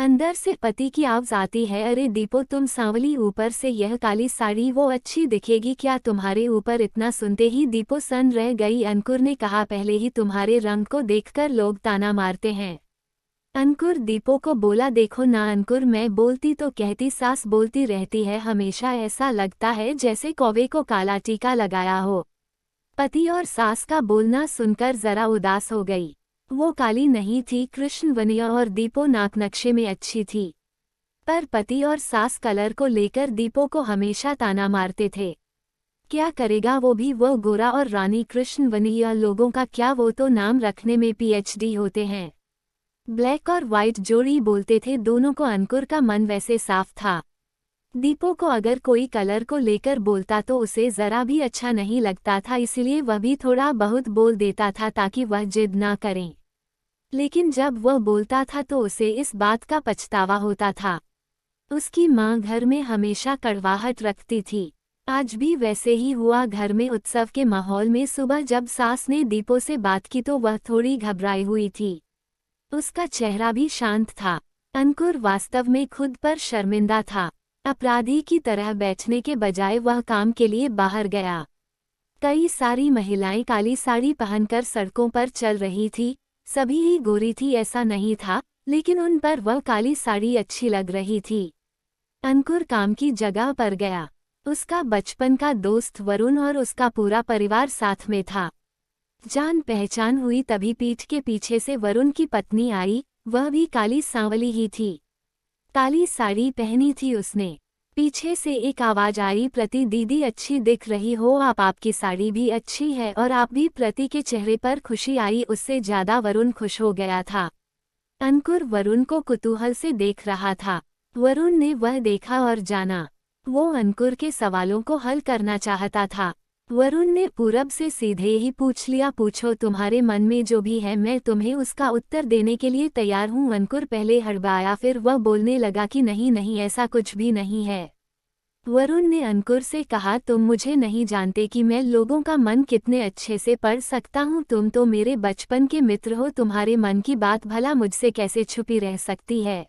अंदर से पति की आवाज आती है, अरे दीपो तुम सांवली, ऊपर से यह काली साड़ी वो अच्छी दिखेगी क्या तुम्हारे ऊपर। इतना सुनते ही दीपो सन रह गई। अंकुर ने कहा, पहले ही तुम्हारे रंग को देखकर लोग ताना मारते हैं। अंकुर दीपो को बोला, देखो ना अंकुर, मैं बोलती तो कहती, सास बोलती रहती है हमेशा, ऐसा लगता है जैसे कौवे को काला टीका लगाया हो। पति और सास का बोलना सुनकर जरा उदास हो गई। वो काली नहीं थी, कृष्ण वनिया और दीपो नाक नक्शे में अच्छी थी, पर पति और सास कलर को लेकर दीपो को हमेशा ताना मारते थे। क्या करेगा वो भी, वो गोरा और रानी कृष्ण वनिया लोगों का क्या, वो तो नाम रखने में पीएचडी होते हैं। ब्लैक और व्हाइट जोड़ी बोलते थे दोनों को। अंकुर का मन वैसे साफ था। दीपो को अगर कोई कलर को लेकर बोलता तो उसे जरा भी अच्छा नहीं लगता था, इसलिए वह भी थोड़ा बहुत बोल देता था ताकि वह जिद ना करें। लेकिन जब वह बोलता था तो उसे इस बात का पछतावा होता था। उसकी माँ घर में हमेशा कड़वाहट रखती थी। आज भी वैसे ही हुआ। घर में उत्सव के माहौल में सुबह जब सास ने दीपो से बात की तो वह थोड़ी घबराई हुई थी। उसका चेहरा भी शांत था। अंकुर वास्तव में खुद पर शर्मिंदा था। अपराधी की तरह बैठने के बजाय वह काम के लिए बाहर गया। कई सारी महिलाएं काली साड़ी पहनकर सड़कों पर चल रही थी। सभी ही गोरी थी ऐसा नहीं था, लेकिन उन पर वह काली साड़ी अच्छी लग रही थी। अंकुर काम की जगह पर गया। उसका बचपन का दोस्त वरुण और उसका पूरा परिवार साथ में था। जान पहचान हुई तभी पीठ के पीछे से वरुण की पत्नी आई। वह भी काली सांवली ही थी। काली साड़ी पहनी थी उसने। पीछे से एक आवाज आई, प्रति दीदी अच्छी दिख रही हो आप, आपकी साड़ी भी अच्छी है और आप भी। प्रति के चेहरे पर खुशी आई, उससे ज्यादा वरुण खुश हो गया था। अंकुर वरुण को कुतूहल से देख रहा था। वरुण ने वह देखा और जाना। वो अंकुर के सवालों को हल करना चाहता था। वरुण ने पूरब से सीधे ही पूछ लिया, पूछो तुम्हारे मन में जो भी है, मैं तुम्हें उसका उत्तर देने के लिए तैयार हूँ। अंकुर पहले हड़बड़ाया, फिर वह बोलने लगा कि नहीं नहीं, ऐसा कुछ भी नहीं है। वरुण ने अंकुर से कहा, तुम मुझे नहीं जानते कि मैं लोगों का मन कितने अच्छे से पढ़ सकता हूँ। तुम तो मेरे बचपन के मित्र हो, तुम्हारे मन की बात भला मुझसे कैसे छुपी रह सकती है।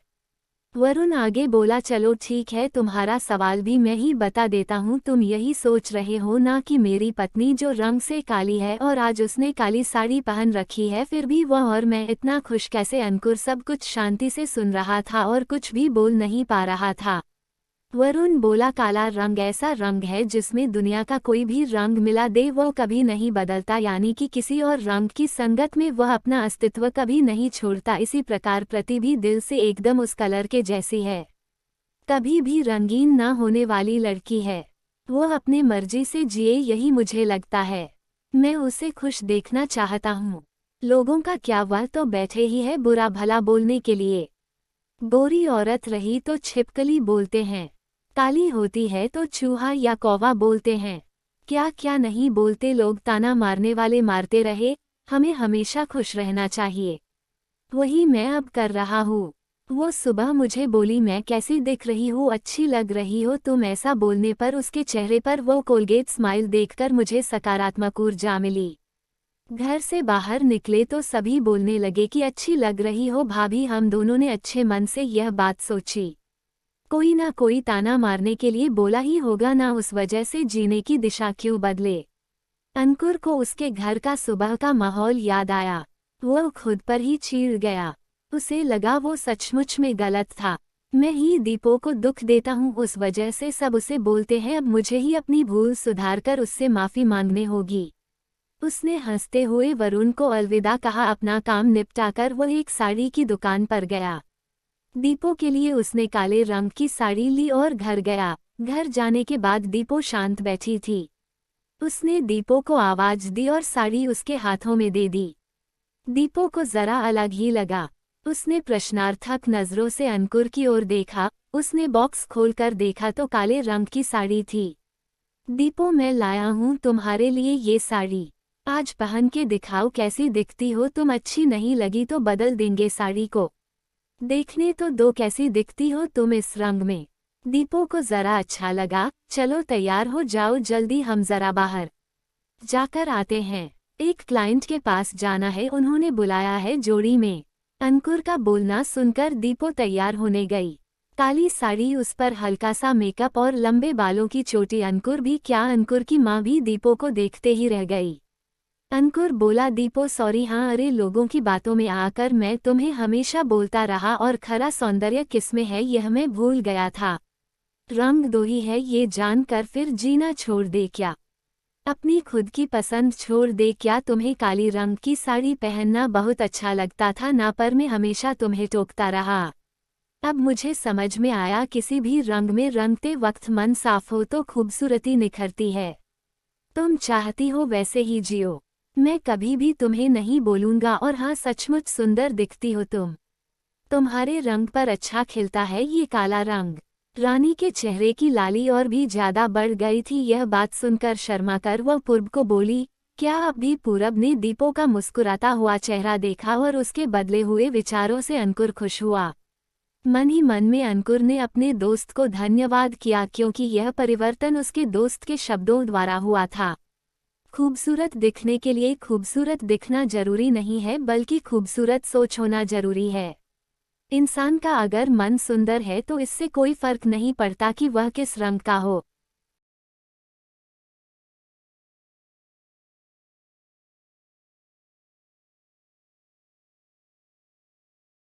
वरुण आगे बोला, चलो ठीक है, तुम्हारा सवाल भी मैं ही बता देता हूँ। तुम यही सोच रहे हो ना कि मेरी पत्नी जो रंग से काली है और आज उसने काली साड़ी पहन रखी है, फिर भी वह और मैं इतना खुश कैसे। अंकुर सब कुछ शांति से सुन रहा था और कुछ भी बोल नहीं पा रहा था। वरुण बोला, काला रंग ऐसा रंग है जिसमें दुनिया का कोई भी रंग मिला दे वो कभी नहीं बदलता, यानी कि किसी और रंग की संगत में वह अपना अस्तित्व कभी नहीं छोड़ता। इसी प्रकार प्रति भी दिल से एकदम उस कलर के जैसी है, कभी भी रंगीन ना होने वाली लड़की है। वो अपने मर्जी से जिए, यही मुझे लगता है। मैं उसे खुश देखना चाहता हूँ। लोगों का क्या, वह तो बैठे ही है बुरा भला बोलने के लिए। गोरी औरत रही तो छिपकली बोलते हैं, काली होती है तो चूहा या कौवा बोलते हैं। क्या क्या नहीं बोलते लोग, ताना मारने वाले मारते रहे। हमें हमेशा खुश रहना चाहिए। वही मैं अब कर रहा हूँ। वो सुबह मुझे बोली, मैं कैसी दिख रही हूँ, अच्छी लग रही हो तुम। ऐसा बोलने पर उसके चेहरे पर वो कोलगेट स्माइल देखकर मुझे सकारात्मक ऊर्जा मिली। घर से बाहर निकले तो सभी बोलने लगे कि अच्छी लग रही हो भाभी। हम दोनों ने अच्छे मन से यह बात सोची, कोई ना कोई ताना मारने के लिए बोला ही होगा ना, उस वजह से जीने की दिशा क्यों बदले। अंकुर को उसके घर का सुबह का माहौल याद आया। वो खुद पर ही चीड़ गया। उसे लगा वो सचमुच में गलत था। मैं ही दीपो को दुख देता हूँ, उस वजह से सब उसे बोलते हैं। अब मुझे ही अपनी भूल सुधारकर उससे माफी मांगने होगी। उसने हंसते हुए वरुण को अलविदा कहा। अपना काम निपटाकर वो एक साड़ी की दुकान पर गया। दीपो के लिए उसने काले रंग की साड़ी ली और घर गया। घर जाने के बाद दीपो शांत बैठी थी। उसने दीपो को आवाज दी और साड़ी उसके हाथों में दे दी। दीपो को जरा अलग ही लगा। उसने प्रश्नार्थक नजरों से अंकुर की ओर देखा। उसने बॉक्स खोलकर देखा तो काले रंग की साड़ी थी। दीपो, मैं लाया हूँ तुम्हारे लिए ये साड़ी, आज पहन के दिखाओ कैसी दिखती हो तुम। अच्छी नहीं लगी तो बदल देंगे साड़ी को, देखने तो दो कैसी दिखती हो तुम इस रंग में। दीपो को जरा अच्छा लगा। चलो तैयार हो जाओ जल्दी, हम जरा बाहर जाकर आते हैं। एक क्लाइंट के पास जाना है, उन्होंने बुलाया है जोड़ी में। अंकुर का बोलना सुनकर दीपो तैयार होने गई। काली साड़ी, उस पर हल्का सा मेकअप और लंबे बालों की चोटी। अंकुर भी क्या, अंकुर की माँ भी दीपो को देखते ही रह गई। अंकुर बोला, दीपो सॉरी। हाँ, अरे लोगों की बातों में आकर मैं तुम्हें हमेशा बोलता रहा और खरा सौंदर्य किसमें है यह मैं भूल गया था। रंग दो ही है ये जानकर फिर जीना छोड़ दे क्या? अपनी खुद की पसंद छोड़ दे क्या? तुम्हें काली रंग की साड़ी पहनना बहुत अच्छा लगता था ना, पर मैं हमेशा तुम्हें टोकता रहा। अब मुझे समझ में आया, किसी भी रंग में रंगते वक्त मन साफ हो तो खूबसूरती निखरती है। तुम चाहती हो वैसे ही जियो। मैं कभी भी तुम्हें नहीं बोलूंगा। और हाँ, सचमुच सुंदर दिखती हो तुम। तुम्हारे रंग पर अच्छा खिलता है ये काला रंग। रानी के चेहरे की लाली और भी ज्यादा बढ़ गई थी। यह बात सुनकर शर्माकर वह पूर्व को बोली, क्या अभी? पूरब ने दीपो का मुस्कुराता हुआ चेहरा देखा और उसके बदले हुए विचारों से अंकुर खुश हुआ। मन ही मन में अंकुर ने अपने दोस्त को धन्यवाद किया, क्योंकि यह परिवर्तन उसके दोस्त के शब्दों द्वारा हुआ था। खूबसूरत दिखने के लिए खूबसूरत दिखना जरूरी नहीं है, बल्कि खूबसूरत सोच होना जरूरी है। इंसान का अगर मन सुंदर है तो इससे कोई फर्क नहीं पड़ता कि वह किस रंग का हो।